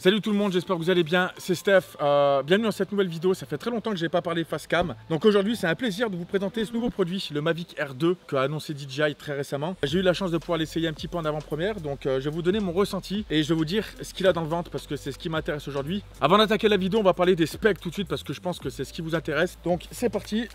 Salut tout le monde, j'espère que vous allez bien, c'est Steph, bienvenue dans cette nouvelle vidéo. Ça fait très longtemps que je n'ai pas parlé face cam. Donc aujourd'hui c'est un plaisir de vous présenter ce nouveau produit, le Mavic Air 2 qu'a annoncé DJI très récemment. J'ai eu la chance de pouvoir l'essayer un petit peu en avant-première, donc je vais vous donner mon ressenti et je vais vous dire ce qu'il a dans le ventre parce que c'est ce qui m'intéresse aujourd'hui. Avant d'attaquer la vidéo, on va parler des specs tout de suite parce que je pense que c'est ce qui vous intéresse. Donc c'est parti.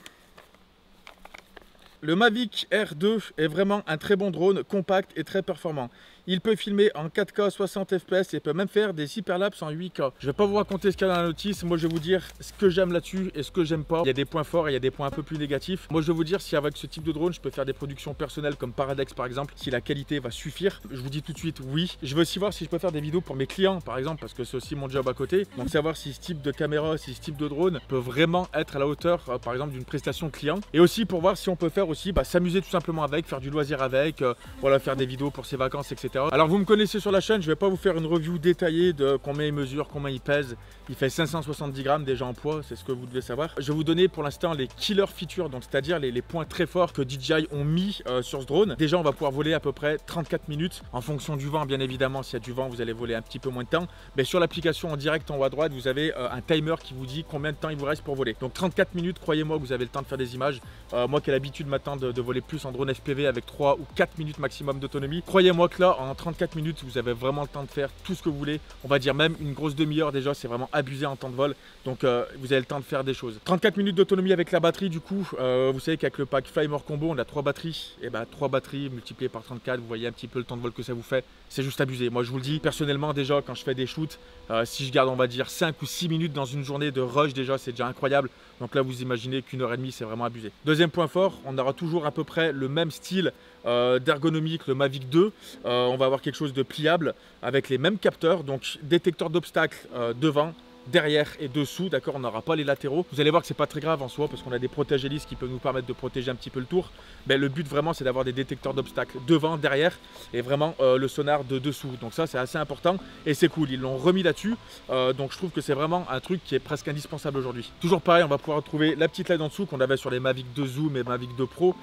Le Mavic Air 2 est vraiment un très bon drone, compact et très performant. Il peut filmer en 4K 60 fps et peut même faire des hyperlapses en 8K. Je ne vais pas vous raconter ce qu'il y a dans la notice, moi je vais vous dire ce que j'aime là-dessus et ce que j'aime pas. Il y a des points forts et il y a des points un peu plus négatifs. Moi je vais vous dire si avec ce type de drone je peux faire des productions personnelles comme Paradex par exemple, si la qualité va suffire. Je vous dis tout de suite oui. Je veux aussi voir si je peux faire des vidéos pour mes clients par exemple, parce que c'est aussi mon job à côté. Donc savoir si ce type de caméra, si ce type de drone peut vraiment être à la hauteur par exemple d'une prestation client. Et aussi pour voir si on peut faire aussi s'amuser tout simplement avec, faire du loisir avec, voilà, faire des vidéos pour ses vacances, etc. Alors vous me connaissez sur la chaîne, je vais pas vous faire une review détaillée de combien il mesure, combien il pèse. Il fait 570 grammes déjà en poids, c'est ce que vous devez savoir. Je vais vous donner pour l'instant les killer features, donc c'est-à-dire les points très forts que DJI ont mis sur ce drone. Déjà on va pouvoir voler à peu près 34 minutes en fonction du vent, bien évidemment. S'il y a du vent vous allez voler un petit peu moins de temps, mais sur l'application en direct en haut à droite vous avez un timer qui vous dit combien de temps il vous reste pour voler. Donc 34 minutes, croyez-moi que vous avez le temps de faire des images. Moi qui ai l'habitude maintenant de voler plus en drone FPV avec 3 ou 4 minutes maximum d'autonomie, croyez-moi que là en 34 minutes vous avez vraiment le temps de faire tout ce que vous voulez. On va dire même une grosse demi-heure déjà, c'est vraiment abusé en temps de vol, donc vous avez le temps de faire des choses. 34 minutes d'autonomie avec la batterie, du coup vous savez qu'avec le pack Flymore Combo on a 3 batteries, et 3 batteries multipliées par 34, vous voyez un petit peu le temps de vol que ça vous fait, c'est juste abusé. Moi je vous le dis personnellement, déjà quand je fais des shoots, si je garde on va dire 5 ou 6 minutes dans une journée de rush, déjà c'est déjà incroyable. Donc là vous imaginez qu'une heure et demie c'est vraiment abusé. Deuxième point fort, on aura toujours à peu près le même style d'ergonomie que le Mavic 2. On va avoir quelque chose de pliable avec les mêmes capteurs, donc détecteur d'obstacles devant, derrière et dessous, d'accord, on n'aura pas les latéraux. Vous allez voir que c'est pas très grave en soi parce qu'on a des protèges hélices qui peuvent nous permettre de protéger un petit peu le tour. Mais le but vraiment c'est d'avoir des détecteurs d'obstacles devant, derrière et vraiment le sonar de dessous. Donc ça c'est assez important et c'est cool, ils l'ont remis là-dessus. Donc je trouve que c'est vraiment un truc qui est presque indispensable aujourd'hui. Toujours pareil, on va pouvoir retrouver la petite LED en dessous qu'on avait sur les Mavic 2 Zoom et Mavic 2 Pro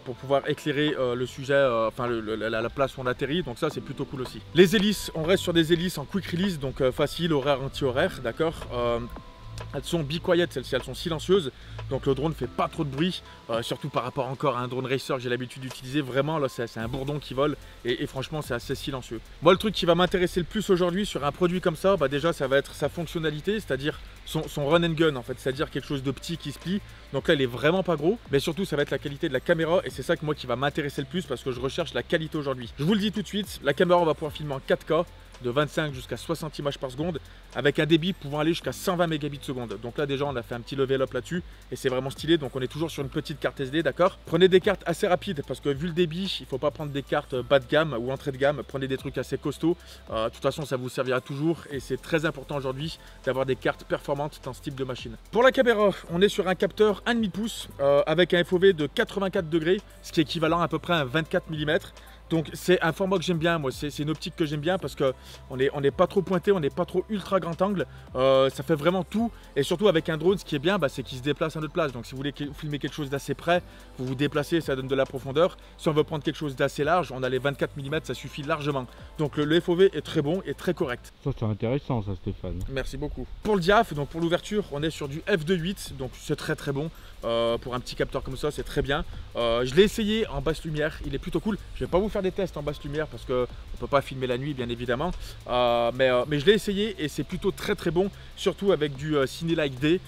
pour pouvoir écairer le sujet, enfin la place où on atterrit. Donc ça c'est plutôt cool aussi. Les hélices, on reste sur des hélices en quick release, donc facile, horaire, anti-horaire, d'accord. Elles sont be quiet, celles-ci, elles sont silencieuses, donc le drone ne fait pas trop de bruit, surtout par rapport encore à un drone racer que j'ai l'habitude d'utiliser. Vraiment là c'est un bourdon qui vole et franchement c'est assez silencieux. Moi le truc qui va m'intéresser le plus aujourd'hui sur un produit comme ça, déjà ça va être sa fonctionnalité, c'est-à-dire son run and gun en fait, c'est-à-dire quelque chose de petit qui se plie. Donc là il est vraiment pas gros, mais surtout ça va être la qualité de la caméra et c'est ça que moi qui va m'intéresser le plus parce que je recherche la qualité aujourd'hui. Je vous le dis tout de suite, la caméra on va pouvoir filmer en 4K de 25 jusqu'à 60 images par seconde avec un débit pouvant aller jusqu'à 120 mégabits seconde. Donc là déjà on a fait un petit level up là-dessus et c'est vraiment stylé. Donc on est toujours sur une petite carte SD, d'accord. Prenez des cartes assez rapides parce que vu le débit, il ne faut pas prendre des cartes bas de gamme ou entrée de gamme. Prenez des trucs assez costauds. De toute façon ça vous servira toujours et c'est très important aujourd'hui d'avoir des cartes performantes dans ce type de machine. Pour la caméra, on est sur un capteur 1,5 pouce avec un FOV de 84 degrés, ce qui est équivalent à peu près à 24 mm. Donc c'est un format que j'aime bien, moi c'est une optique que j'aime bien parce qu'on n'est pas trop pointé, on n'est pas trop ultra grand angle, ça fait vraiment tout et surtout avec un drone ce qui est bien c'est qu'il se déplace à notre place. Donc si vous voulez filmer quelque chose d'assez près, vous vous déplacez, ça donne de la profondeur. Si on veut prendre quelque chose d'assez large, on a les 24 mm, ça suffit largement. Donc le FOV est très bon et très correct. Ça c'est intéressant ça Stéphane. Merci beaucoup. Pour le diaph, donc pour l'ouverture, on est sur du f2.8, donc c'est très bon. Pour un petit capteur comme ça c'est très bien. Je l'ai essayé en basse lumière, il est plutôt cool. Je vais pas vous faire des tests en basse lumière parce qu'on ne peut pas filmer la nuit bien évidemment, mais je l'ai essayé et c'est plutôt très bon, surtout avec du Cinelike D.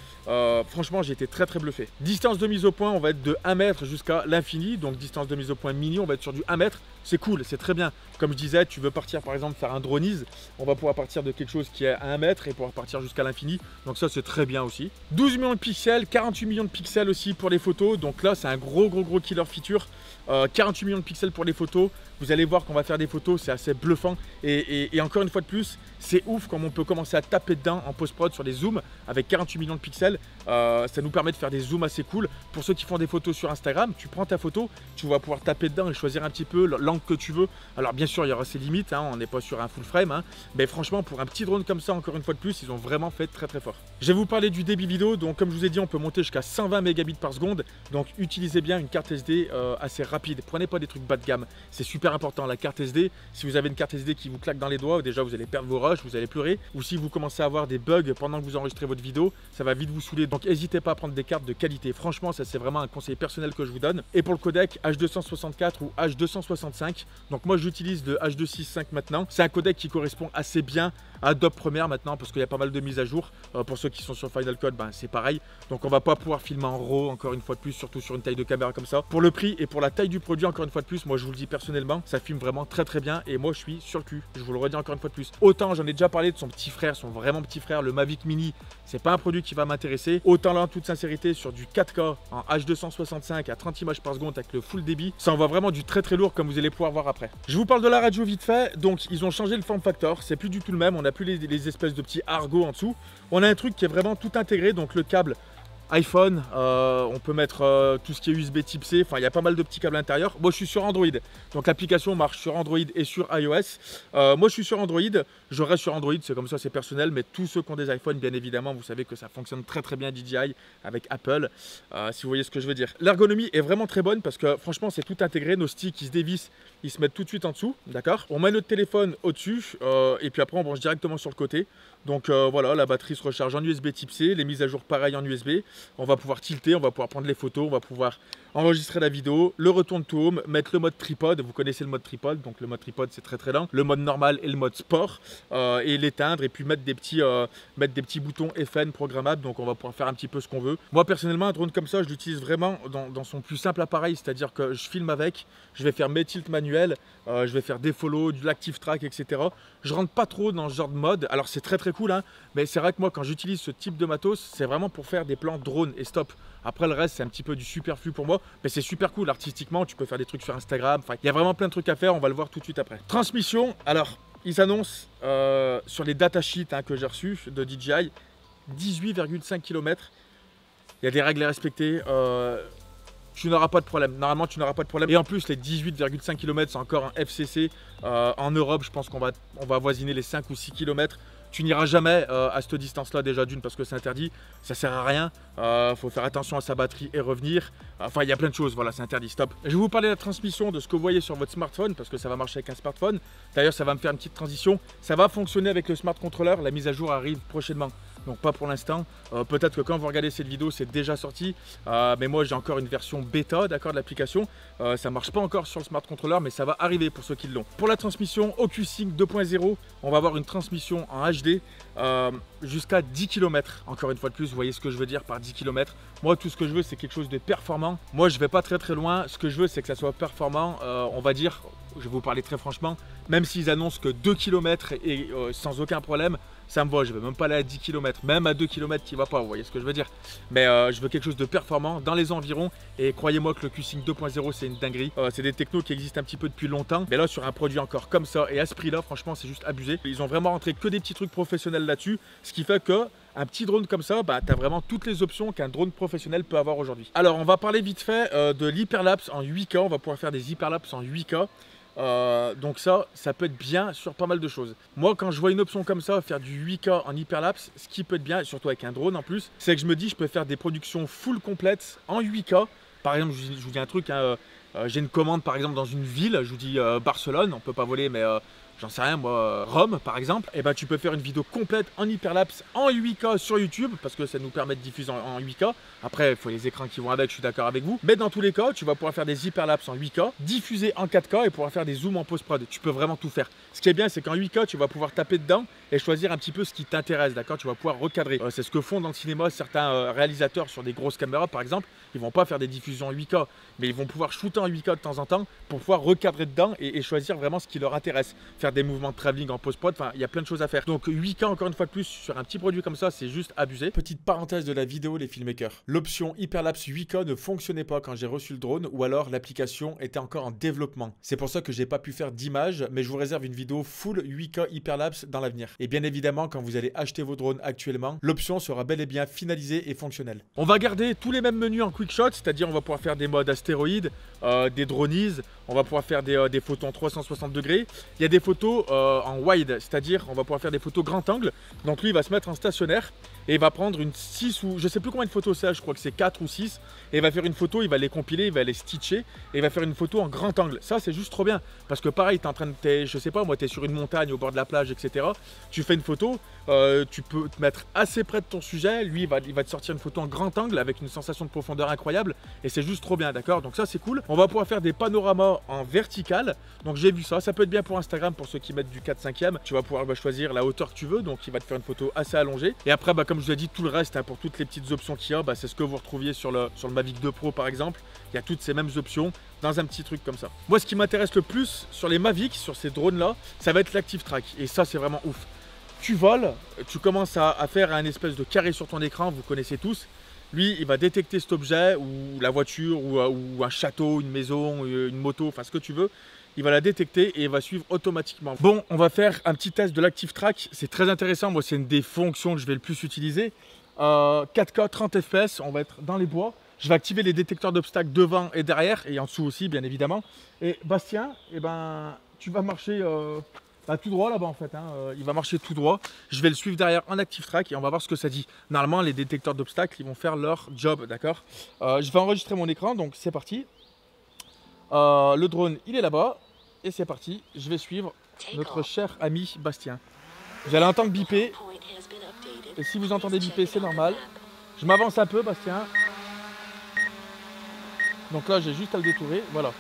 Franchement j'ai été très bluffé. Distance de mise au point, on va être de 1 mètre jusqu'à l'infini, donc distance de mise au point mini, on va être sur du 1 mètre. C'est cool, c'est très bien. Comme je disais, tu veux partir par exemple faire un dronies, on va pouvoir partir de quelque chose qui est à 1 mètre et pouvoir partir jusqu'à l'infini. Donc ça c'est très bien aussi. 12 millions de pixels, 48 millions de pixels aussi pour les photos. Donc là c'est un gros killer feature. 48 millions de pixels pour les photos. Vous allez voir qu'on va faire des photos, c'est assez bluffant. Et encore une fois de plus, c'est ouf comme on peut commencer à taper dedans en post-prod sur les zooms avec 48 millions de pixels. Ça nous permet de faire des zooms assez cool. Pour ceux qui font des photos sur Instagram, tu prends ta photo, tu vas pouvoir taper dedans et choisir un petit peu l'angle que tu veux. Alors bien sûr, il y aura ses limites, on n'est pas sur un full frame, mais franchement, pour un petit drone comme ça, encore une fois de plus, ils ont vraiment fait très fort. Je vais vous parler du débit vidéo. Donc comme je vous ai dit, on peut monter jusqu'à 120 mégabits par seconde. Donc utilisez bien une carte SD assez rapide. Prenez pas des trucs bas de gamme. C'est super important. La carte SD, si vous avez une carte SD qui vous claque dans les doigts, déjà vous allez perdre vos rushs, vous allez pleurer. Ou si vous commencez à avoir des bugs pendant que vous enregistrez votre vidéo, ça va vite vous saouler. Donc n'hésitez pas à prendre des cartes de qualité. Franchement, ça c'est vraiment un conseil personnel que je vous donne. Et pour le codec H264 ou H265, donc moi j'utilise le H265 maintenant. C'est un codec qui correspond assez bien à Adobe Premiere maintenant parce qu'il y a pas mal de mises à jour. Pour ceux qui sont sur Final Cut, ben, c'est pareil. Donc on va pas pouvoir filmer en RAW encore une fois de plus, surtout sur une taille de caméra comme ça. Pour le prix et pour la taille du produit, encore une fois de plus, moi je vous le dis personnellement, ça filme vraiment très bien et moi je suis sur le cul. Je vous le redis encore une fois de plus. Autant j'en ai déjà parlé de son petit frère, son vraiment petit frère, le Mavic Mini, c'est pas un produit qui va m'intéresser. Autant là, en toute sincérité, sur du 4K en H265 à 30 images par seconde avec le full débit, ça envoie vraiment du très lourd comme vous allez pouvoir voir après. Je vous parle de la radio vite fait. Donc ils ont changé le form factor, c'est plus du tout le même. On n'a plus les espèces de petits argots en dessous. On a un truc qui est vraiment tout intégré, donc le câble iPhone, on peut mettre tout ce qui est USB type C, enfin il y a pas mal de petits câbles à l'intérieur. Moi je suis sur Android, donc l'application marche sur Android et sur iOS. Moi je suis sur Android, je reste sur Android, c'est comme ça, c'est personnel, mais tous ceux qui ont des iPhones, bien évidemment, vous savez que ça fonctionne très bien DJI avec Apple, si vous voyez ce que je veux dire. L'ergonomie est vraiment très bonne parce que franchement c'est tout intégré, nos sticks ils se dévissent, ils se mettent tout de suite en dessous, d'accord. On met notre téléphone au-dessus et puis après on branche directement sur le côté. Donc voilà, la batterie se recharge en USB type C, les mises à jour pareil en USB. On va pouvoir tilter, on va pouvoir prendre les photos, on va pouvoir enregistrer la vidéo, le retourne to home, mettre le mode tripod. Vous connaissez le mode tripod, donc le mode tripod c'est très lent. Le mode normal et le mode sport et l'éteindre et puis mettre des petits boutons FN programmables. Donc on va pouvoir faire un petit peu ce qu'on veut. Moi personnellement, un drone comme ça, je l'utilise vraiment dans son plus simple appareil, c'est-à-dire que je filme avec, je vais faire mes tilts manuels, je vais faire des follow, de l'active track, etc. Je rentre pas trop dans ce genre de mode. Alors c'est très cool, hein, mais c'est vrai que moi quand j'utilise ce type de matos, c'est vraiment pour faire des plans drone et stop. Après le reste c'est un petit peu du superflu pour moi, mais c'est super cool artistiquement, tu peux faire des trucs sur Instagram, enfin il y a vraiment plein de trucs à faire, on va le voir tout de suite après. Transmission, alors ils annoncent sur les datasheets que j'ai reçus de DJI 18,5 km. Il y a des règles à respecter. Tu n'auras pas de problème, normalement tu n'auras pas de problème. Et en plus les 18,5 km c'est encore un FCC. En Europe je pense qu'on va avoisiner les 5 ou 6 km. Tu n'iras jamais à cette distance là déjà d'une parce que c'est interdit, ça sert à rien, faut faire attention à sa batterie et revenir, enfin il y a plein de choses, voilà c'est interdit, stop. Je vais vous parler de la transmission, de ce que vous voyez sur votre smartphone parce que ça va marcher avec un smartphone. D'ailleurs ça va me faire une petite transition, ça va fonctionner avec le smart controller, la mise à jour arrive prochainement. Donc pas pour l'instant, peut-être que quand vous regardez cette vidéo c'est déjà sorti, mais moi j'ai encore une version bêta d'accord de l'application, ça marche pas encore sur le smart controller mais ça va arriver pour ceux qui l'ont. Pour la transmission OcuSync 2.0, on va avoir une transmission en HD jusqu'à 10 km. Encore une fois de plus, vous voyez ce que je veux dire par 10 km. Moi tout ce que je veux c'est quelque chose de performant. Moi je vais pas très loin, ce que je veux c'est que ça soit performant, on va dire, je vais vous parler très franchement, même s'ils annoncent que 2 km et sans aucun problème, ça me va, je ne vais même pas aller à 10 km, même à 2 km qui ne va pas, vous voyez ce que je veux dire. Mais je veux quelque chose de performant dans les environs et croyez-moi que le QSync 2.0 c'est une dinguerie. C'est des technos qui existent un petit peu depuis longtemps, mais là sur un produit encore comme ça et à ce prix là, franchement c'est juste abusé. Ils ont vraiment rentré que des petits trucs professionnels là-dessus, ce qui fait que un petit drone comme ça, bah, tu as vraiment toutes les options qu'un drone professionnel peut avoir aujourd'hui. Alors on va parler vite fait de l'hyperlapse en 8K, on va pouvoir faire des hyperlapses en 8K. Donc ça peut être bien sur pas mal de choses. Moi quand je vois une option comme ça, faire du 8K en hyperlapse, ce qui peut être bien, surtout avec un drone en plus, c'est que je me dis je peux faire des productions full complètes en 8K. Par exemple je vous dis un truc, j'ai une commande par exemple dans une ville, je vous dis Barcelone, on peut pas voler mais j'en sais rien moi, Rome par exemple, et ben tu peux faire une vidéo complète en hyperlapse en 8K sur YouTube parce que ça nous permet de diffuser en 8K. Après il faut les écrans qui vont avec, je suis d'accord avec vous, mais dans tous les cas tu vas pouvoir faire des hyperlapses en 8K, diffuser en 4K et pouvoir faire des zooms en post-prod. Tu peux vraiment tout faire. Ce qui est bien c'est qu'en 8K tu vas pouvoir taper dedans et choisir un petit peu ce qui t'intéresse, d'accord. Tu vas pouvoir recadrer. C'est ce que font dans le cinéma certains réalisateurs sur des grosses caméras par exemple. Ils vont pas faire des diffusions en 8K, mais ils vont pouvoir shooter en 8K de temps en temps pour pouvoir recadrer dedans et choisir vraiment ce qui leur intéresse. Faire des mouvements de travelling en post-prod, enfin il y a plein de choses à faire. Donc 8K encore une fois de plus sur un petit produit comme ça, c'est juste abusé. Petite parenthèse de la vidéo les filmmakers. L'option hyperlapse 8K ne fonctionnait pas quand j'ai reçu le drone ou alors l'application était encore en développement. C'est pour ça que j'ai pas pu faire d'image, mais je vous réserve une vidéo full 8K hyperlapse dans l'avenir. Et bien évidemment quand vous allez acheter vos drones actuellement, l'option sera bel et bien finalisée et fonctionnelle. On va garder tous les mêmes menus en quick shot, c'est-à-dire on va pouvoir faire des modes astéroïdes, des dronies, on va pouvoir faire des photos en 360 degrés. Il y a des photos en wide, c'est-à-dire on va pouvoir faire des photos grand angle. Donc lui il va se mettre en stationnaire et il va prendre une 6 ou je sais plus combien de photos c'est, je crois que c'est 4 ou 6 et il va faire une photo, il va les compiler, il va les stitcher et il va faire une photo en grand angle. Ça c'est juste trop bien parce que pareil, tu es en train de, je sais pas moi, tu es sur une montagne au bord de la plage, etc. Tu fais une photo, tu peux te mettre assez près de ton sujet, lui il va te sortir une photo en grand angle avec une sensation de profondeur incroyable et c'est juste trop bien, d'accord? Donc ça c'est cool. On va pouvoir faire des panoramas en vertical, donc j'ai vu ça, ça peut être bien pour Instagram pour ceux qui mettent du 4/5e. Tu vas pouvoir choisir la hauteur que tu veux, donc il va te faire une photo assez allongée. Et après, comme je vous ai dit, tout le reste, pour toutes les petites options qu'il y a, c'est ce que vous retrouviez sur le Mavic 2 Pro par exemple. Il y a toutes ces mêmes options dans un petit truc comme ça. Moi, ce qui m'intéresse le plus sur les Mavic, sur ces drones là, ça va être l'Active Track. Et ça, c'est vraiment ouf. Tu voles, tu commences à faire un espèce de carré sur ton écran, vous connaissez tous. Lui, il va détecter cet objet, ou la voiture, ou un château, une maison, une moto, enfin ce que tu veux. Il va la détecter et il va suivre automatiquement. Bon, on va faire un petit test de l'Active Track. C'est très intéressant. Moi, c'est une des fonctions que je vais le plus utiliser. 4K 30 fps, on va être dans les bois. Je vais activer les détecteurs d'obstacles devant et derrière, et en dessous aussi, bien évidemment. Et Bastien, tu vas marcher tout droit là-bas en fait. Il va marcher tout droit. Je vais le suivre derrière en Active Track et on va voir ce que ça dit. Normalement, les détecteurs d'obstacles, ils vont faire leur job, d'accord? Je vais enregistrer mon écran, donc c'est parti. Le drone, il est là-bas. Et c'est parti. Je vais suivre notre cher ami Bastien. Vous allez entendre biper. Et si vous entendez biper, c'est normal. Je m'avance un peu, Bastien. Donc là, j'ai juste à le détourer. Voilà.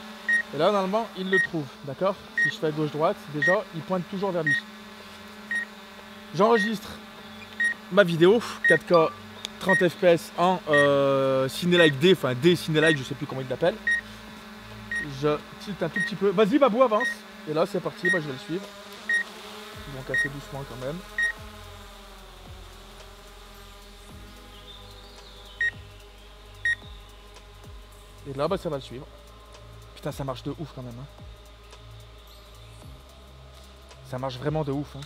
Et là, normalement, il le trouve. D'accord? Si je fais gauche-droite, déjà, il pointe toujours vers lui. J'enregistre ma vidéo 4K 30 fps en Cinelike D, enfin D Cinelike, je sais plus comment il l'appelle. Je tilte un tout petit peu. Vas-y Babou, avance. Et là c'est parti, je vais le suivre. Donc assez doucement quand même. Et là ça va le suivre. Putain, ça marche de ouf quand même. Ça marche vraiment de ouf.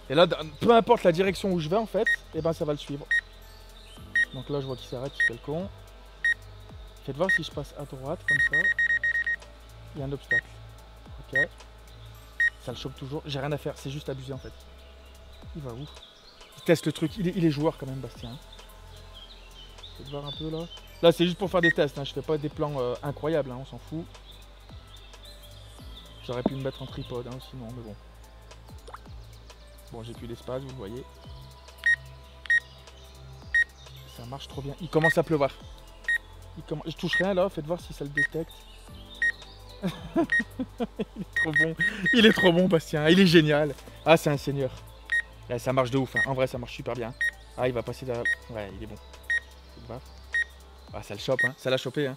Et là, peu importe la direction où je vais en fait, ça va le suivre. Donc là je vois qu'il s'arrête, il fait le con. Faites voir si je passe à droite comme ça. Il y a un obstacle. Ok. Ça le chope toujours. J'ai rien à faire, c'est juste abusé en fait. Il va où? Il teste le truc. Il est joueur quand même, Bastien. Faites voir un peu là. Là c'est juste pour faire des tests. Je fais pas des plans incroyables, on s'en fout. J'aurais pu me mettre en tripode sinon, mais bon. Bon, j'ai plus d'espace, vous le voyez. Ça marche trop bien. Il commence à pleuvoir. Je touche rien là, faites voir si ça le détecte. Il est trop bon. Il est trop bon, Bastien. Il est génial. Ah, c'est un seigneur. Là, ça marche de ouf. En vrai, ça marche super bien. Ah, il va passer derrière. Ouais, il est bon. Ah, ça le chope. Ça l'a chopé.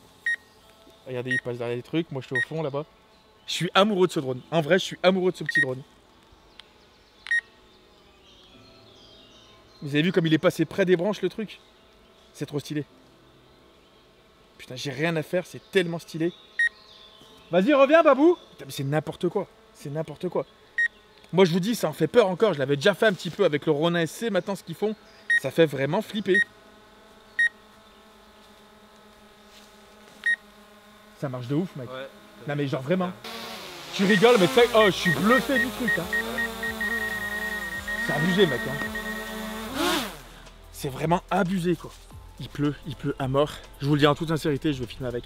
Regardez, il passe derrière les trucs. Moi, je suis au fond là-bas. Je suis amoureux de ce drone. En vrai, je suis amoureux de ce petit drone. Vous avez vu comme il est passé près des branches, le truc? C'est trop stylé. Putain, j'ai rien à faire, c'est tellement stylé. Vas-y, reviens, Babou. Putain, mais c'est n'importe quoi. C'est n'importe quoi. Moi, je vous dis, ça en fait peur encore. Je l'avais déjà fait un petit peu avec le Ronin SC. Maintenant, ce qu'ils font, ça fait vraiment flipper. Ça marche de ouf, mec. Ouais, non, mais genre vraiment. Tu rigoles, mais tu sais, oh, je suis bluffé du truc. C'est abusé, mec. C'est vraiment abusé, quoi. Il pleut à mort. Je vous le dis en toute sincérité, je vais filmer avec.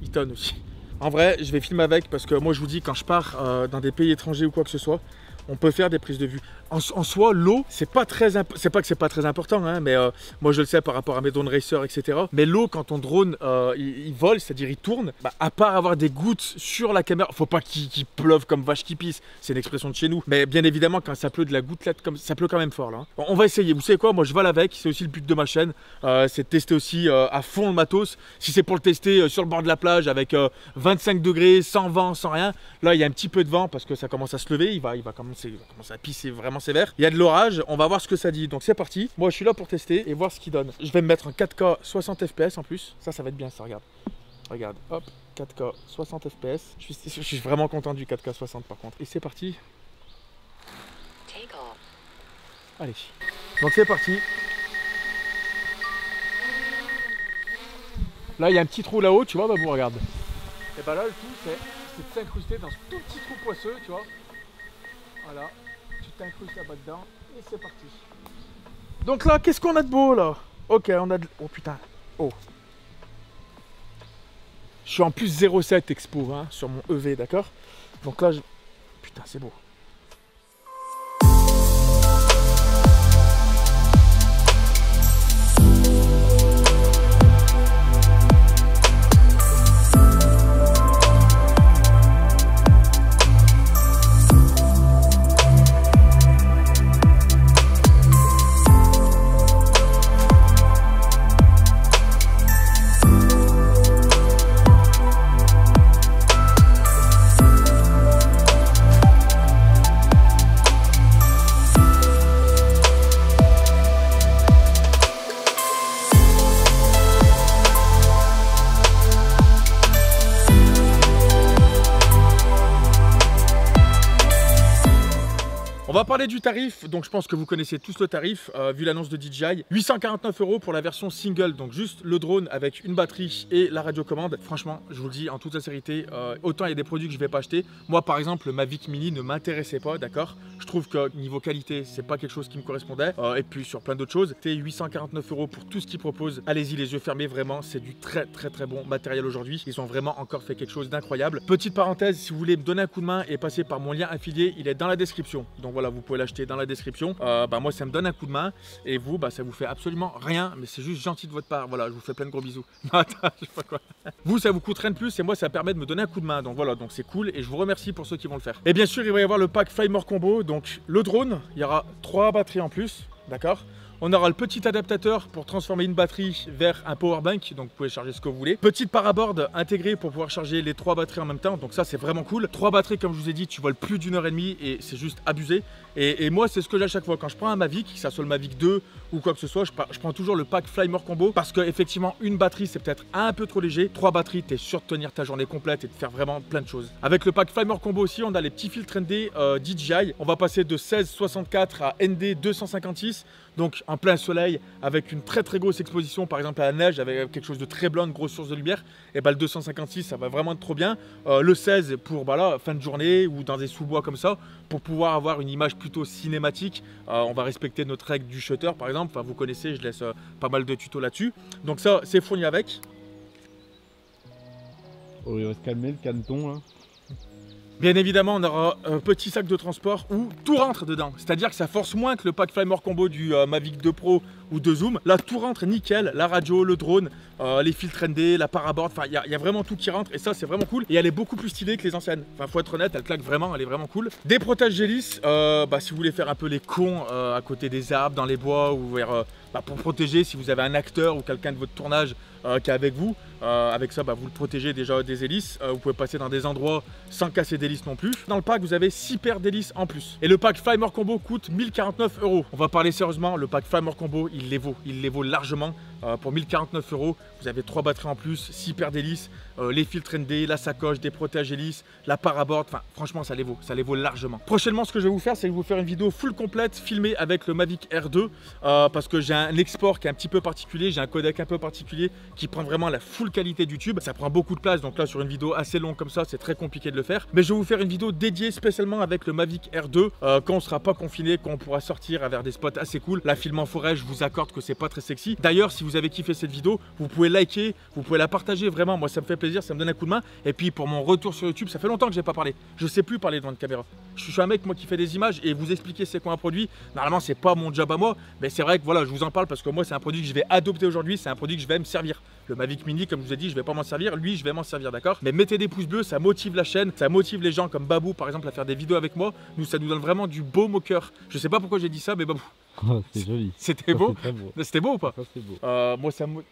Il tonne aussi. En vrai, je vais filmer avec parce que moi je vous dis, quand je pars dans des pays étrangers ou quoi que ce soit, on peut faire des prises de vue. En soi, l'eau, c'est pas que c'est pas très important, mais moi je le sais par rapport à mes drones racers, etc. Mais l'eau, quand ton drone il vole, c'est-à-dire il tourne, à part avoir des gouttes sur la caméra, faut pas qu'il pleuve comme vache qui pisse, c'est une expression de chez nous. Mais bien évidemment, quand ça pleut de la gouttelette, comme ça pleut quand même fort là. Bon, on va essayer. Vous savez quoi, moi je vole avec, c'est aussi le but de ma chaîne, c'est de tester aussi à fond le matos. Si c'est pour le tester sur le bord de la plage avec 25 degrés, sans vent, sans rien, là il y a un petit peu de vent parce que ça commence à se lever, il va commencer à pisser vraiment sévère. Il y a de l'orage, on va voir ce que ça dit. Donc c'est parti. Moi je suis là pour tester et voir ce qu'il donne. Je vais me mettre en 4K 60 fps en plus. Ça va être bien ça, regarde. Regarde, hop, 4K 60 fps. Je suis vraiment content du 4K 60 par contre. Et c'est parti. Allez. Donc c'est parti. Là il y a un petit trou là-haut, tu vois, vous regarde. Et là le tout c'est de s'incruster dans ce tout petit trou poisseux, tu vois. Voilà, tu t'incrustes là-bas dedans et c'est parti. Donc là, qu'est-ce qu'on a de beau là? Ok, on a de... Oh putain, oh. Je suis en plus 0,7 expo hein, sur mon EV, d'accord? Donc là, putain, c'est beau. On va parler du tarif, donc je pense que vous connaissez tous le tarif, vu l'annonce de DJI. 849 € pour la version single, donc juste le drone avec une batterie et la radiocommande. Franchement, je vous le dis en toute sincérité, autant il y a des produits que je ne vais pas acheter. Moi par exemple, le Mavic Mini ne m'intéressait pas, d'accord? Je trouve que niveau qualité, c'est pas quelque chose qui me correspondait. Et puis sur plein d'autres choses, c'était 849 € pour tout ce qu'ils proposent. Allez-y les yeux fermés, vraiment, c'est du très bon matériel aujourd'hui. Ils ont vraiment encore fait quelque chose d'incroyable. Petite parenthèse, si vous voulez me donner un coup de main et passer par mon lien affilié, il est dans la description. Donc voilà, vous pouvez l'acheter dans la description. Moi ça me donne un coup de main et vous ça vous fait absolument rien, mais c'est juste gentil de votre part. Voilà, je vous fais plein de gros bisous. Attends, je sais pas quoi. Vous ça vous coûte rien de plus et moi ça permet de me donner un coup de main. Donc voilà, donc c'est cool et je vous remercie pour ceux qui vont le faire. Et bien sûr il va y avoir le pack Flymore Combo, donc le drone, il y aura 3 batteries en plus, d'accord? On aura le petit adaptateur pour transformer une batterie vers un powerbank, donc vous pouvez charger ce que vous voulez. Petite paraboard intégrée pour pouvoir charger les 3 batteries en même temps, donc ça c'est vraiment cool. 3 batteries comme je vous ai dit, tu voles plus d'1h30 et c'est juste abusé. Et moi c'est ce que j'ai à chaque fois. Quand je prends un Mavic, que ça soit le Mavic 2 ou quoi que ce soit, je prends toujours le pack Flymore Combo parce que effectivement une batterie c'est peut-être un peu trop léger. 3 batteries, tu es sûr de tenir ta journée complète et de faire vraiment plein de choses. Avec le pack Flymore Combo aussi, on a les petits filtres ND DJI. On va passer de 16-64 à ND 256. Donc en plein soleil, avec une très grosse exposition, par exemple à la neige, avec quelque chose de très blanc, une grosse source de lumière, et le 256 ça va vraiment être trop bien. Le 16 pour fin de journée ou dans des sous-bois comme ça, pour pouvoir avoir une image plutôt cinématique. On va respecter notre règle du shutter par exemple, vous connaissez, je laisse pas mal de tutos là-dessus. Donc ça c'est fourni avec. Oh, il va se calmer le caneton là. Bien évidemment, on aura un petit sac de transport où tout rentre dedans. C'est-à-dire que ça force moins que le pack Flymore Combo du Mavic 2 Pro ou de Zoom. Là, tout rentre nickel. La radio, le drone, les filtres ND, la paraboard. Enfin, il y a vraiment tout qui rentre et ça, c'est vraiment cool. Et elle est beaucoup plus stylée que les anciennes. Enfin, faut être honnête, elle claque vraiment, elle est vraiment cool. Des protèges hélices, si vous voulez faire un peu les cons à côté des arbres, dans les bois ou vers... pour protéger si vous avez un acteur ou quelqu'un de votre tournage qui est avec vous. Avec ça, vous le protégez déjà des hélices. Vous pouvez passer dans des endroits sans casser d'hélices non plus. Dans le pack, vous avez 6 paires d'hélices en plus. Et le pack Flymore Combo coûte 1049 €. On va parler sérieusement, le pack Flymore Combo, il les vaut largement. Pour 1049 €, vous avez 3 batteries en plus, 6 paires d'hélices, les filtres ND, la sacoche, des protèges hélices, la paraboard. Enfin, franchement, ça les vaut largement. Prochainement, ce que je vais vous faire, c'est vous faire une vidéo full complète filmée avec le Mavic R2 parce que j'ai un export qui est un petit peu particulier, j'ai un codec un peu particulier qui prend vraiment la full qualité de YouTube. Ça prend beaucoup de place, donc là sur une vidéo assez longue comme ça, c'est très compliqué de le faire. Mais je vais vous faire une vidéo dédiée spécialement avec le Mavic R2 quand on sera pas confiné, quand on pourra sortir vers des spots assez cool. La film en forêt, je vous accorde que c'est pas très sexy. D'ailleurs, si vous avez kiffé cette vidéo, vous pouvez liker, vous pouvez la partager, vraiment, moi ça me fait plaisir, ça me donne un coup de main. Et puis pour mon retour sur YouTube, ça fait longtemps que j'ai pas parlé. Je sais plus parler devant une caméra. Je suis un mec moi qui fait des images et vous expliquer c'est quoi un produit. Normalement, c'est pas mon job à moi, mais c'est vrai que voilà, je vous en parle parce que moi c'est un produit que je vais adopter aujourd'hui, c'est un produit que je vais me servir. Le Mavic Mini, comme je vous ai dit, je vais pas m'en servir, lui je vais m'en servir, d'accord? Mais mettez des pouces bleus, ça motive la chaîne, ça motive les gens comme Babou par exemple à faire des vidéos avec moi. Ça nous donne vraiment du baume au cœur. Je sais pas pourquoi j'ai dit ça, mais Babou. Oh, c'est joli. C'était beau. C'était beau ou pas? C'est beau. Moi ça me...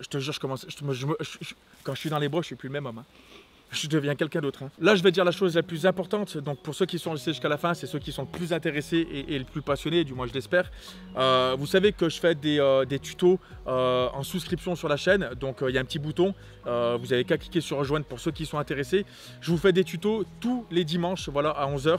Je te jure, quand je suis dans les bois, je suis plus le même homme. Hein. Je deviens quelqu'un d'autre. Hein. Là, je vais dire la chose la plus importante. Donc, pour ceux qui sont restés jusqu'à la fin, c'est ceux qui sont le plus intéressés et le plus passionnés, du moins je l'espère. Vous savez que je fais des tutos en souscription sur la chaîne. Donc, il y a un petit bouton. Vous n'avez qu'à cliquer sur rejoindre pour ceux qui sont intéressés. Je vous fais des tutos tous les dimanches, voilà, à 11 h.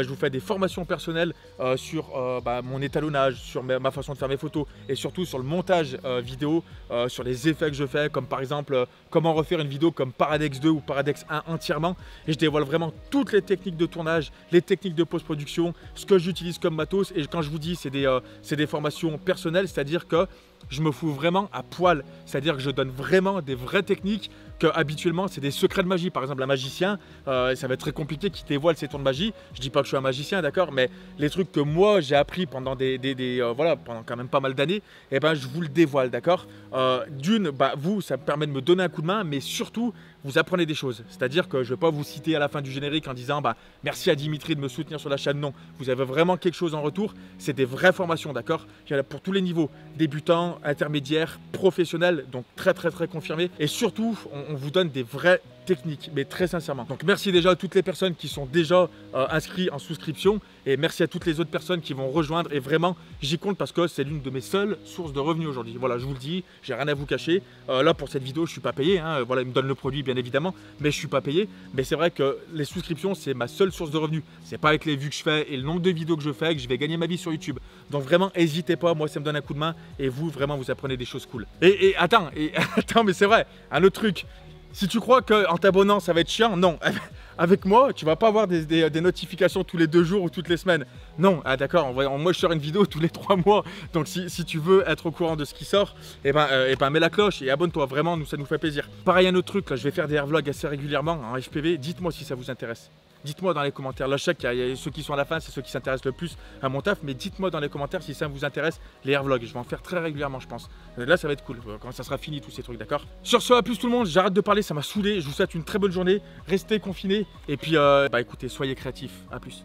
Je vous fais des formations personnelles sur mon étalonnage, sur ma façon de faire mes photos et surtout sur le montage vidéo, sur les effets que je fais, comme par exemple comment refaire une vidéo comme Paradex 2 ou Paradex PowerAdex 1 entièrement et je dévoile vraiment toutes les techniques de tournage, les techniques de post-production, ce que j'utilise comme matos. Et quand je vous dis c'est des formations personnelles, c'est-à-dire que je me fous vraiment à poil, c'est-à-dire que je donne vraiment des vraies techniques que habituellement c'est des secrets de magie. Par exemple un magicien, ça va être très compliqué qu'il dévoile ses tours de magie. Je dis pas que je suis un magicien, d'accord, mais les trucs que moi j'ai appris pendant voilà, pendant quand même pas mal d'années, et ben je vous le dévoile, d'accord. D'une, vous, ça me permet de me donner un coup de main, mais surtout vous apprenez des choses. C'est-à-dire que je ne vais pas vous citer à la fin du générique en disant merci à Dimitri de me soutenir sur la chaîne. Non, vous avez vraiment quelque chose en retour. C'est des vraies formations, d'accord. Il y en a pour tous les niveaux, débutants, intermédiaires, professionnels, donc très confirmés. Et surtout, on vous donne des vraies techniques, mais très sincèrement. Donc merci déjà à toutes les personnes qui sont déjà inscrites en souscription et merci à toutes les autres personnes qui vont rejoindre. Et vraiment, j'y compte parce que c'est l'une de mes seules sources de revenus aujourd'hui. Voilà, je vous le dis, j'ai rien à vous cacher. Là, pour cette vidéo, je suis pas payé. Voilà, ils me donnent le produit, bien évidemment, mais je suis pas payé. Mais c'est vrai que les souscriptions, c'est ma seule source de revenus. C'est pas avec les vues que je fais et le nombre de vidéos que je fais que je vais gagner ma vie sur YouTube. Donc vraiment, n'hésitez pas. Moi, ça me donne un coup de main et vous, vraiment, vous apprenez des choses cool. Et attends, mais c'est vrai, un autre truc. Si tu crois qu'en t'abonnant ça va être chiant, non. Avec moi, tu vas pas avoir des notifications tous les 2 jours ou toutes les semaines. Non, d'accord, moi je sors une vidéo tous les 3 mois. Donc si tu veux être au courant de ce qui sort, mets la cloche et abonne-toi. Vraiment, ça nous fait plaisir. Pareil, un autre truc, là, je vais faire des vlogs assez régulièrement en FPV. Dites-moi si ça vous intéresse. Dites-moi dans les commentaires. Là, je sais qu'il y a ceux qui sont à la fin, c'est ceux qui s'intéressent le plus à mon taf. Mais dites-moi dans les commentaires si ça vous intéresse, les vlogs. Je vais en faire très régulièrement, je pense. Là, ça va être cool quand ça sera fini, tous ces trucs, d'accord. Sur ce, à plus tout le monde. J'arrête de parler, ça m'a saoulé. Je vous souhaite une très bonne journée. Restez confinés. Et puis, écoutez, soyez créatifs. À plus.